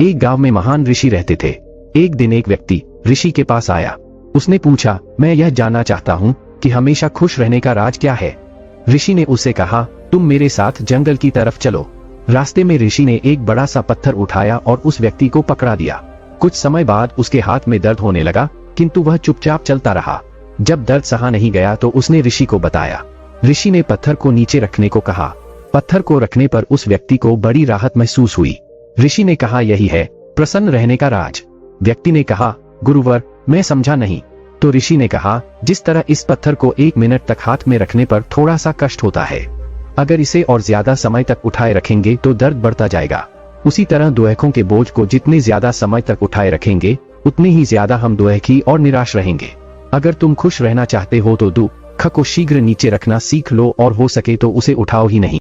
एक गांव में महान ऋषि रहते थे। एक दिन एक व्यक्ति ऋषि के पास आया। उसने पूछा, मैं यह जानना चाहता हूँ कि हमेशा खुश रहने का राज क्या है। ऋषि ने उससे कहा, तुम मेरे साथ जंगल की तरफ चलो। रास्ते में ऋषि ने एक बड़ा सा पत्थर उठाया और उस व्यक्ति को पकड़ा दिया। कुछ समय बाद उसके हाथ में दर्द होने लगा, किंतु वह चुपचाप चलता रहा। जब दर्द सहा नहीं गया तो उसने ऋषि को बताया। ऋषि ने पत्थर को नीचे रखने को कहा। पत्थर को रखने पर उस व्यक्ति को बड़ी राहत महसूस हुई। ऋषि ने कहा, यही है प्रसन्न रहने का राज। व्यक्ति ने कहा, गुरुवर, मैं समझा नहीं। तो ऋषि ने कहा, जिस तरह इस पत्थर को 1 मिनट तक हाथ में रखने पर थोड़ा सा कष्ट होता है, अगर इसे और ज्यादा समय तक उठाए रखेंगे तो दर्द बढ़ता जाएगा। उसी तरह दुखों के बोझ को जितने ज्यादा समय तक उठाए रखेंगे उतने ही ज्यादा हम दुखी और निराश रहेंगे। अगर तुम खुश रहना चाहते हो तो दुख को शीघ्र नीचे रखना सीख लो और हो सके तो उसे उठाओ ही नहीं।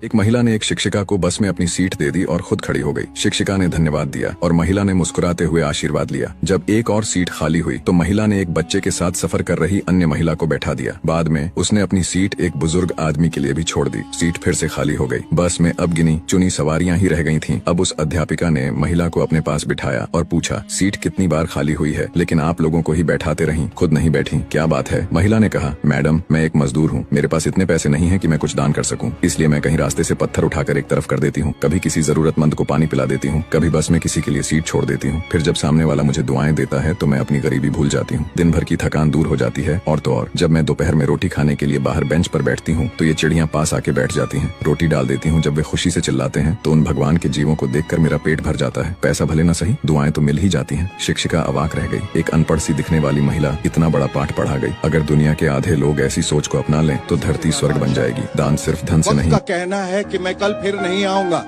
एक महिला ने एक शिक्षिका को बस में अपनी सीट दे दी और खुद खड़ी हो गई। शिक्षिका ने धन्यवाद दिया और महिला ने मुस्कुराते हुए आशीर्वाद लिया। जब एक और सीट खाली हुई तो महिला ने एक बच्चे के साथ सफर कर रही अन्य महिला को बैठा दिया। बाद में उसने अपनी सीट एक बुजुर्ग आदमी के लिए भी छोड़ दी। सीट फिर से खाली हो गई। बस में अब गिनी चुनी सवारियां ही रह गई थीं। अब उस अध्यापिका ने महिला को अपने पास बिठाया और पूछा, सीट कितनी बार खाली हुई है, लेकिन आप लोगों को ही बैठाते रहीं, खुद नहीं बैठी, क्या बात है? महिला ने कहा, मैडम, मैं एक मजदूर हूँ, मेरे पास इतने पैसे नहीं है कि मैं कुछ दान कर सकूं, इसलिए मैं कहीं रास्ते से पत्थर उठाकर एक तरफ कर देती हूँ, कभी किसी जरूरतमंद को पानी पिला देती हूँ, कभी बस में किसी के लिए सीट छोड़ देती हूँ। फिर जब सामने वाला मुझे दुआएं देता है तो मैं अपनी गरीबी भूल जाती हूँ। दिन भर की थकान दूर हो जाती है। और तो और जब मैं दोपहर में रोटी खाने के लिए बाहर बेंच पर बैठती हूँ तो ये चिड़ियां पास आके बैठ जाती हैं, रोटी डाल देती हूँ। जब वे खुशी से चिल्लाते हैं तो उन भगवान के जीवों को देखकर मेरा पेट भर जाता है। पैसा भले न सही, दुआएं तो मिल ही जाती हैं। शिक्षिका अवाक रह गई। एक अनपढ़ सी दिखने वाली महिला इतना बड़ा पाठ पढ़ा गई। अगर दुनिया के आधे लोग ऐसी सोच को अपना लें तो धरती स्वर्ग बन जाएगी। दान सिर्फ धन से नहीं। कहना है कि मैं कल फिर नहीं आऊंगा।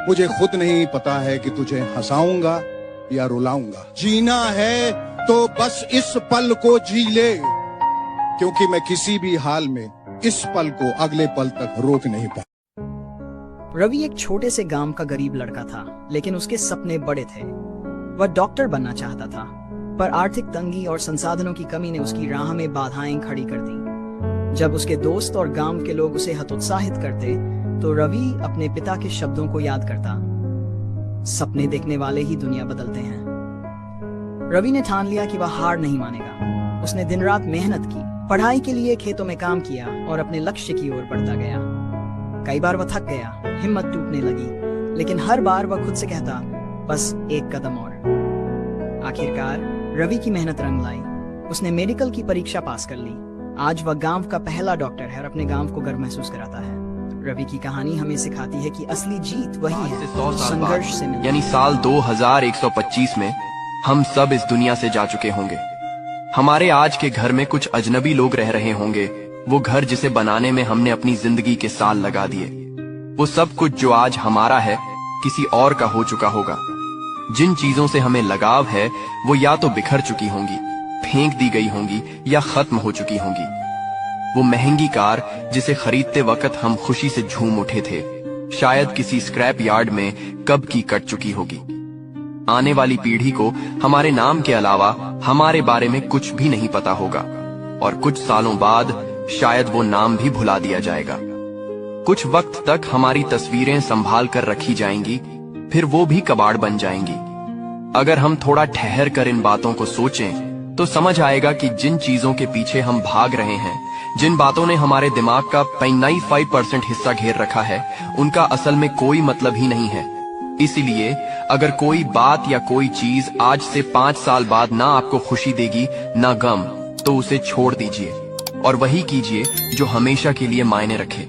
मुझे खुद नहीं पता है कि तुझे हंसाऊंगा या रुलाऊंगा। जीना है तो बस इस पल को जी ले, क्योंकि मैं किसी भी हाल में इस पल को अगले पल तक रोक नहीं पाऊंगा। रवि एक छोटे से गांव का गरीब लड़का था, लेकिन उसके सपने बड़े थे। वह डॉक्टर बनना चाहता था, पर आर्थिक तंगी और संसाधनों की कमी ने उसकी राह में बाधाएं खड़ी कर दी। जब उसके दोस्त और गांव के लोग उसे हतोत्साहित करते तो रवि अपने पिता के शब्दों को याद करता, सपने देखने वाले ही दुनिया बदलते हैं। रवि ने ठान लिया कि वह हार नहीं मानेगा। उसने दिन रात मेहनत की, पढ़ाई के लिए खेतों में काम किया और अपने लक्ष्य की ओर बढ़ता गया। कई बार वह थक गया, हिम्मत टूटने लगी, लेकिन हर बार वह खुद से कहता, बस एक कदम और। आखिरकार रवि की मेहनत रंग लाई। उसने मेडिकल की परीक्षा पास कर ली। आज वह गांव का पहला डॉक्टर है और अपने गांव को गर्व महसूस कराता है। रवि की कहानी हमें सिखाती है कि असली जीत वही है, संघर्ष से मिलती है। यानी साल 2125 में हम सब इस दुनिया से जा चुके होंगे। हमारे आज के घर में कुछ अजनबी लोग रह रहे होंगे, वो घर जिसे बनाने में हमने अपनी जिंदगी के साल लगा दिए। वो सब कुछ जो आज हमारा है किसी और का हो चुका होगा। जिन चीजों से हमें लगाव है वो या तो बिखर चुकी होंगी, फेंक दी गई होंगी या खत्म हो चुकी होंगी। वो महंगी कार जिसे खरीदते वक्त हम खुशी से झूम उठे थे, शायद किसी स्क्रैप यार्ड में कब की कट चुकी होगी। आने वाली पीढ़ी को हमारे नाम के अलावा हमारे बारे में कुछ भी नहीं पता होगा और कुछ सालों बाद शायद वो नाम भी भुला दिया जाएगा। कुछ वक्त तक हमारी तस्वीरें संभाल कर रखी जाएंगी, फिर वो भी कबाड़ बन जाएंगी। अगर हम थोड़ा ठहर कर इन बातों को सोचें तो समझ आएगा कि जिन चीजों के पीछे हम भाग रहे हैं, जिन बातों ने हमारे दिमाग का 95% हिस्सा घेर रखा है, उनका असल में कोई मतलब ही नहीं है। इसीलिए अगर कोई बात या कोई चीज आज से 5 साल बाद ना आपको खुशी देगी ना गम, तो उसे छोड़ दीजिए और वही कीजिए जो हमेशा के लिए मायने रखे।